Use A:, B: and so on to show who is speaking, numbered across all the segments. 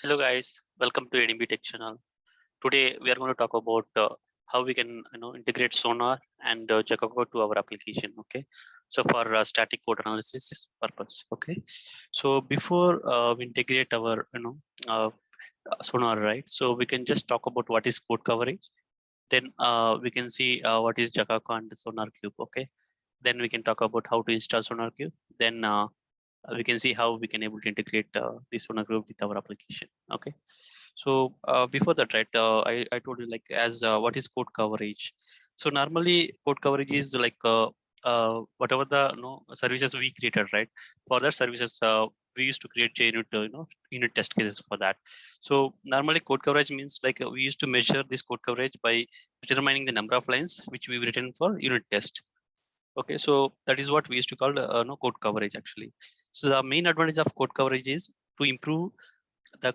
A: Hello guys, welcome to ADB Tech Channel. Today we are going to talk about how we can integrate Sonar and Jacoco to our application. Okay, so for static code analysis purpose. Okay, so before we integrate our uh, Sonar, right? So we can just talk about what is code coverage. Then we can see what is Jacoco and Sonar Cube. Okay, then we can talk about how to install Sonar Cube. Then we can see how we can able to integrate this Sonar Cube with our application. Okay. So before that, right, I told you like as what is code coverage. So normally code coverage is like whatever the services we created, right? For that services, we used to create JUnit, unit test cases for that. So normally code coverage means like we used to measure this code coverage by determining the number of lines which we've written for unit test. Okay, so that is what we used to call no code coverage actually. So the main advantage of code coverage is to improve the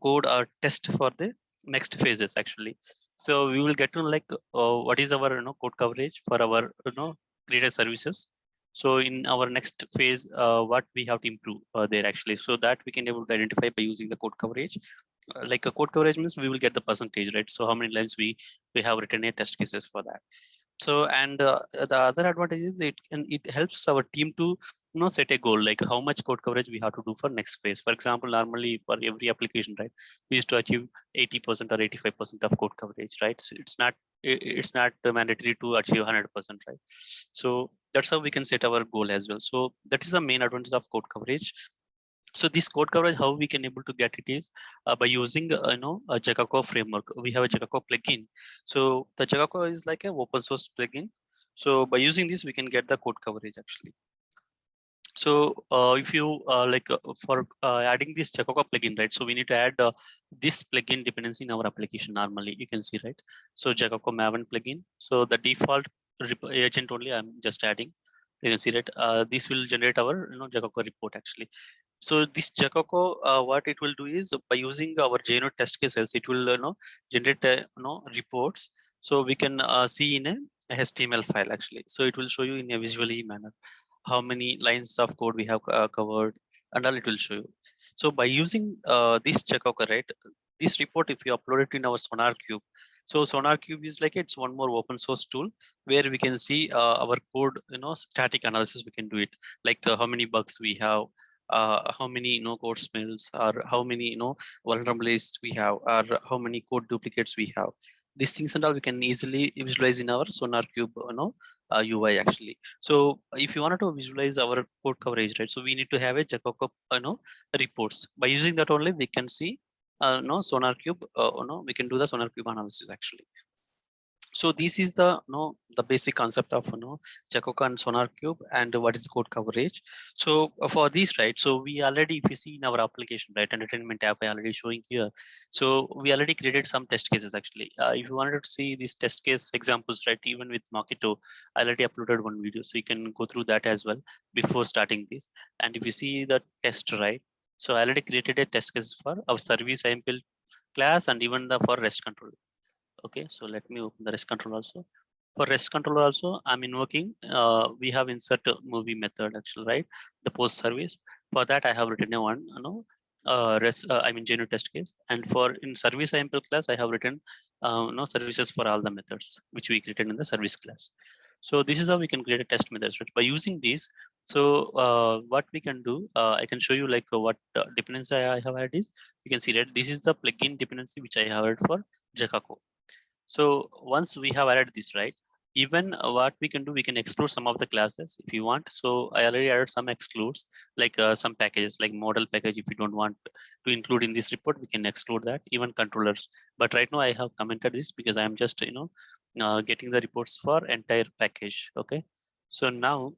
A: code or test for the next phases actually. So we will get to like what is our code coverage for our created services. So in our next phase, what we have to improve there actually, so that we can able to identify by using the code coverage. Like a code coverage means we will get the percentage, right? So how many lines we have written a test cases for that. So and the other advantage is it helps our team to set a goal like how much code coverage we have to do for next phase. For example, normally for every application, right, we used to achieve 80% or 85% of code coverage, right? So it's not mandatory to achieve 100%, right? So that's how we can set our goal as well. So that is the main advantage of code coverage. So this code coverage, how we can able to get it is by using a Jacoco framework. We have a Jacoco plugin. So the Jacoco is like a open source plugin. So by using this, we can get the code coverage actually. So if you for adding this Jacoco plugin, right? So we need to add this plugin dependency in our application. Normally, you can see, right? So Jacoco Maven plugin. So the default agent only I'm just adding. You can see that this will generate our Jacoco report actually. So this Jacoco, what it will do is by using our JUnit test cases, it will generate reports. So we can see in a HTML file actually. So it will show you in a visually manner how many lines of code we have covered, and all it will show you. So by using this Jacoco, right, this report, if you upload it in our Sonar Cube, so Sonar Cube is like it's one more open source tool where we can see our code, static analysis. We can do it like how many bugs we have, how many code smells, or how many vulnerabilities we have, or how many code duplicates we have. These things and all we can easily visualize in our Sonar Cube UI actually. So if you wanted to visualize our code coverage, right, so we need to have a Jacoco reports. By using that only we can see no Sonar Cube, we can do the Sonar Cube analysis actually. So this is the the basic concept of Jacoco and Sonar Cube and what is code coverage. So for this, right, so we already, if you see in our application, right, entertainment app I already showing here. So we already created some test cases actually. If you wanted to see these test case examples, right, even with Mockito, I already uploaded one video, so you can go through that as well before starting this. And if you see the test, right, so I already created a test case for our service IMPL class and even the for REST control. Okay, so let me open the REST control also. For REST control also, I'm invoking, we have insert a movie method actually, right? The post service. For that, I have written a one, JUnit test case. And for in service sample class, I have written, services for all the methods, which we created in the service class. So this is how we can create a test methods, right? By using these. So what we can do, I can show you like what dependency I have added is, you can see that this is the plugin dependency which I have added for Jacoco. So once we have added this, right, even what we can do, we can exclude some of the classes if you want. So I already added some excludes, like some packages like model package. If you don't want to include in this report, we can exclude that, even controllers. But right now I have commented this because I'm just, getting the reports for entire package. Okay. So now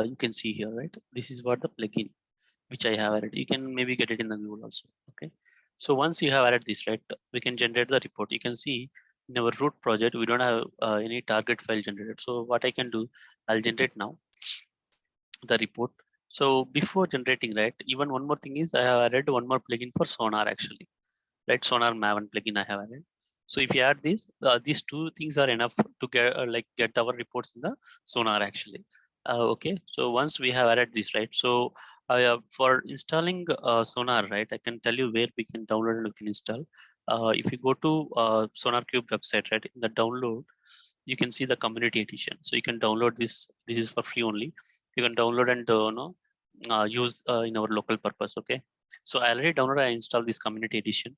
A: you can see here, right, this is what the plugin which I have added. You can maybe get it in the Google also. Okay. So once you have added this, right, we can generate the report. You can see in our root project, we don't have any target file generated. So what I can do, I'll generate now the report. So before generating, right, even one more thing is I have added one more plugin for Sonar actually, right? Sonar Maven plugin I have added. So if you add this, these two things are enough to get our reports in the Sonar actually. Okay, so once we have added this, right, so For installing Sonar, right? I can tell you where we can download and we can install. If you go to SonarCube website, right? In the download, you can see the community edition. So you can download this. This is for free only. You can download and use in our local purpose. Okay. So I already downloaded. I installed this community edition.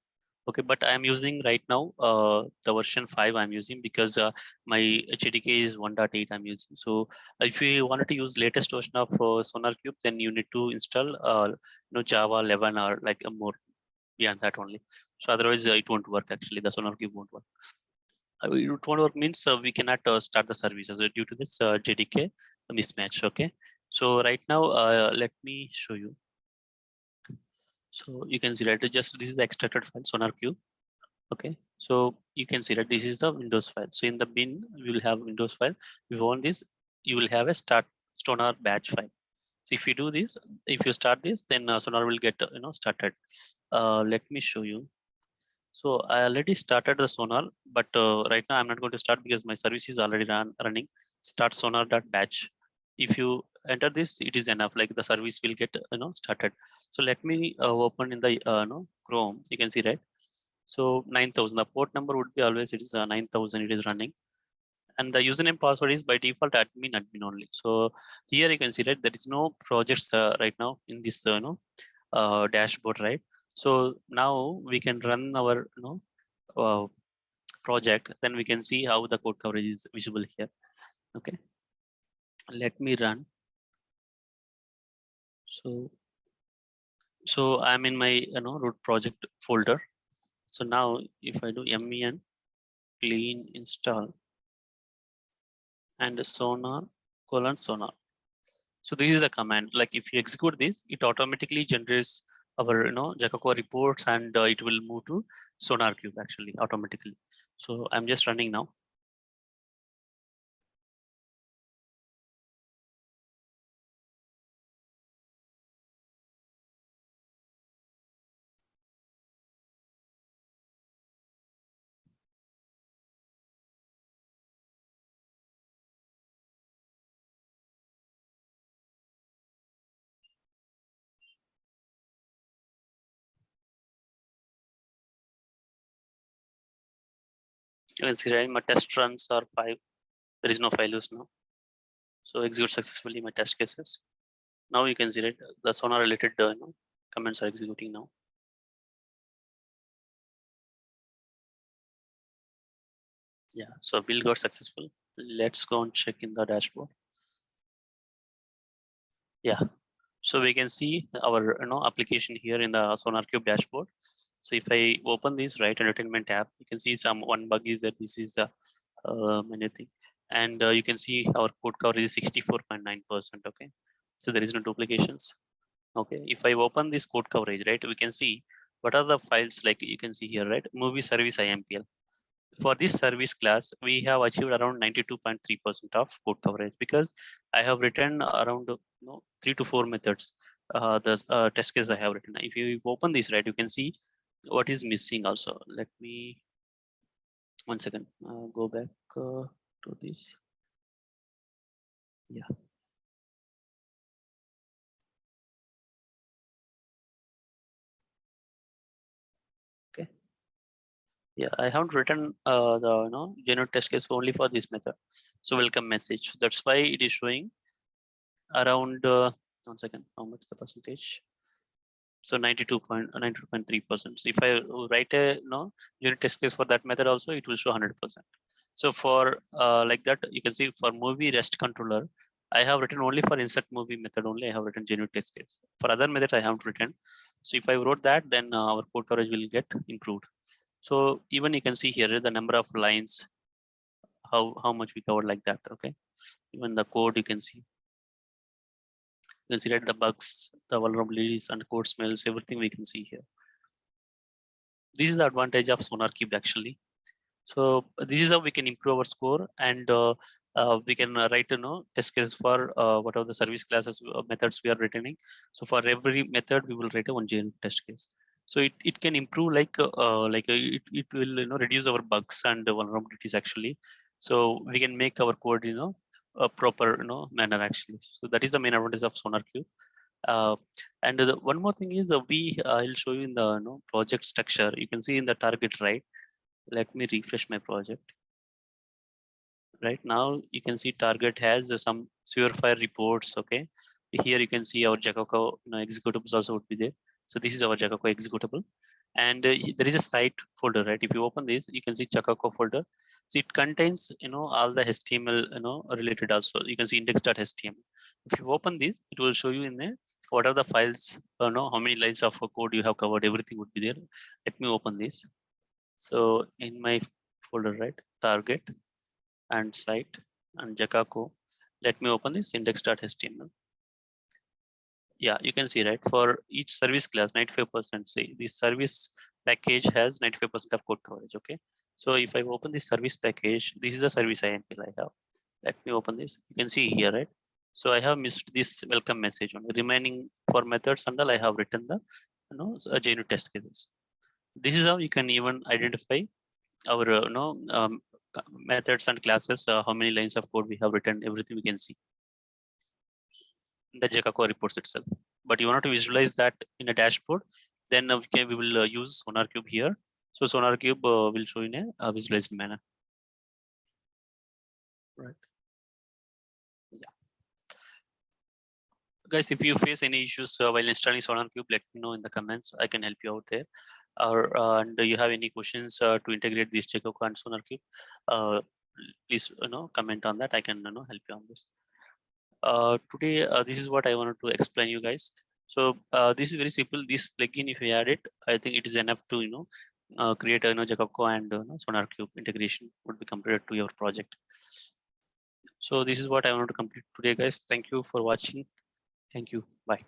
A: Okay, but I am using right now the version 5 I'm using because my JDK is 1.8 I'm using. So if you wanted to use latest version of SonarCube, then you need to install Java 11 or like a more beyond that only. So otherwise it won't work actually. The SonarCube won't work. It won't work means we cannot start the services due to this JDK mismatch. Okay. So right now, let me show you. So you can see that just this is the extracted file SonarCube. Okay, so you can see that this is the Windows file. So in the bin, we will have Windows file. If you want this, you will have a start Sonar batch file. So if you do this, if you start this, then Sonar will get started. Let me show you. So I already started the Sonar, but right now I'm not going to start because my service is already running. Start sonar.batch. If you enter this, it is enough. Like the service will get started. So let me open in the Chrome. You can see, right? So 9000, the port number would be always, it is 9000, it is running. And the username password is by default admin only. So here you can see that there is no projects right now in this dashboard, right? So now we can run our uh, project, then we can see how the code coverage is visible here. Okay, let me run. So I'm in my root project folder. So now if I do men clean install and sonar:sonar. So this is the command. Like if you execute this, it automatically generates our Jacoco reports, and it will move to SonarCube actually automatically. So I'm just running now. You can see right, my test runs are 5. There is no failures now. So execute successfully my test cases. Now you can see that the Sonar related comments are executing now. Yeah, so build got successful. Let's go and check in the dashboard. Yeah, so we can see our application here in the SonarCube dashboard. So if I open this right entertainment tab, you can see some one bug is that this is the anything, and you can see our code coverage is 64.9%. Okay, so there is no duplications. Okay, if I open this code coverage, right, we can see what are the files, like you can see here, right, movie service IMPL. For this service class, we have achieved around 92.3% of code coverage because I have written around 3 to 4 methods. The test case I have written. If you open this, right, you can see what is missing also. Let me 1 second go back to this. Yeah. Okay. Yeah, I haven't written the genuine test case only for this method. So welcome message. That's why it is showing around 1 second. How much the percentage? So 92.3%. So if I write a unit test case for that method also, it will show 100%. So for like that, you can see for movie REST controller, I have written only for insert movie method only. I have written genuine test case. For other methods, I haven't written. So if I wrote that, then our code coverage will get improved. So even you can see here the number of lines, how much we covered like that. Okay, even the code you can see. You can see that the bugs, the vulnerabilities, and code smells, everything we can see here. This is the advantage of SonarCube actually. So this is how we can improve our score, and we can write test case for whatever the service classes methods we are returning. So for every method, we will write a one genuine test case. So it can improve it will reduce our bugs and vulnerabilities actually. So we can make our code a proper manner actually. So that is the main advantage of SonarCube. And one more thing is I'll show you in the project structure. You can see in the target, right? Let me refresh my project. Right now, you can see target has some file reports. Okay, here you can see our Jacoco executables also would be there. So this is our Jacoco executable, and there is a site folder, right? If you open this, you can see Jacoco folder. So it contains all the HTML related also. You can see index.html. If you open this, it will show you in there what are the files, how many lines of code you have covered. Everything would be there. Let me open this. So in my folder, right, target and site and Jacaco. Let me open this index.html. Yeah, you can see, right, for each service class, 95%, say the service package has 95% of code coverage. Okay, so if I open this service package, this is a service INPL I have. Let me open this. You can see here, right? So I have missed this welcome message on remaining for methods and all. I have written the GNU test cases. This is how you can even identify our methods and classes, how many lines of code we have written, everything we can see in the Jacaco reports itself. But you want to visualize that in a dashboard, then we will use SonarQube here. So SonarQube will show in a visualized manner. Right. Yeah. Guys, if you face any issues while installing SonarQube, let me know in the comments. I can help you out there. Or and you have any questions to integrate this Jacoco and SonarQube, please comment on that. I can help you on this. Today, this is what I wanted to explain you guys. So this is very simple. This plugin, if you add it, I think it is enough to create a Jacoco and SonarQube integration would be completed to your project. So this is what I wanted to complete today, guys. Thank you for watching. Thank you. Bye.